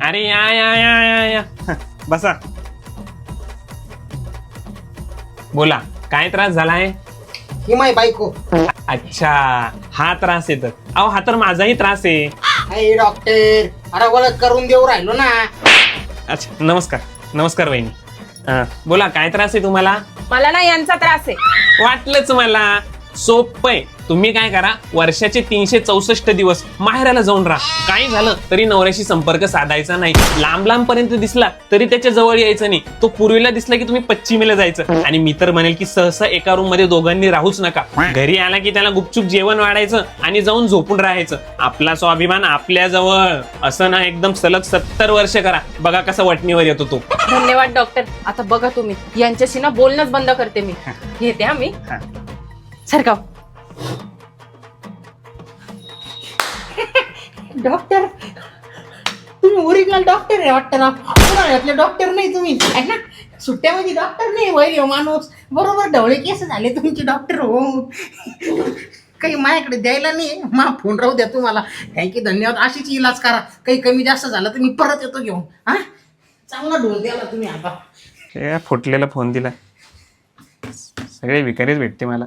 अरे या या या या या बसा. बोला, काय त्रास झालाय? ही माय बायको. अच्छा, हा त्रास येत. अहो, हा तर माझाही त्रास आहे. अरे डॉक्टर, अरे ओळख करून देऊ राहिलो ना. अच्छा, नमस्कार नमस्कार वहिनी. बोला, काय त्रास आहे तुम्हाला? मला ना यांचा त्रास आहे. वाटलंच मला. सोपंय. तुम्ही काय करा, वर्षाचे 364 दिवस माहेराला जाऊन राहा. काही झालं तरी नवऱ्याशी संपर्क साधायचा नाही. लांब लांब पर्यंत दिसला तरी त्याच्या जवळ यायचं नाही. तो पूर्वेला दिसला की तुम्ही पश्चिमेला जायचं. आणि मी तर म्हणेल की सहसा एका रूम मध्ये दोघांनी राहूच नका. घरी आला की त्याला गुपचूप जेवण वाढायचं आणि जाऊन झोपून राहायचं. आपला स्वाभिमान आपल्या जवळ. असं ना, एकदम सलग 70 वर्ष करा. बघा कसा वटणीवर येतो तो. धन्यवाद डॉक्टर. आता बघा तुम्ही, यांच्याशी ना बोलणंच बंद करते मी. घेते हा मी. सरकाव. डॉक्टर, तुम्ही ओरिजिनल डॉक्टर आहे वाटतं ना. उन्हाळ्यातले डॉक्टर नाही तुम्ही, आहे ना. सुट्ट्यामध्ये डॉक्टर नाही वैर माणूस. बरोबर ढवळे केस झाले तुमचे डॉक्टर हो. काही माझ्याकडे द्यायला नाही. मा फोन राहू द्या तुम्हाला. थँक्यू, धन्यवाद. अशीच इलाज करा. काही कमी जास्त झालं तर मी परत येतो घेऊन. हा, चांगला ढोल द्याला तुम्ही आता. फुटलेला फोन दिला. सगळे विकारीच भेटते मला.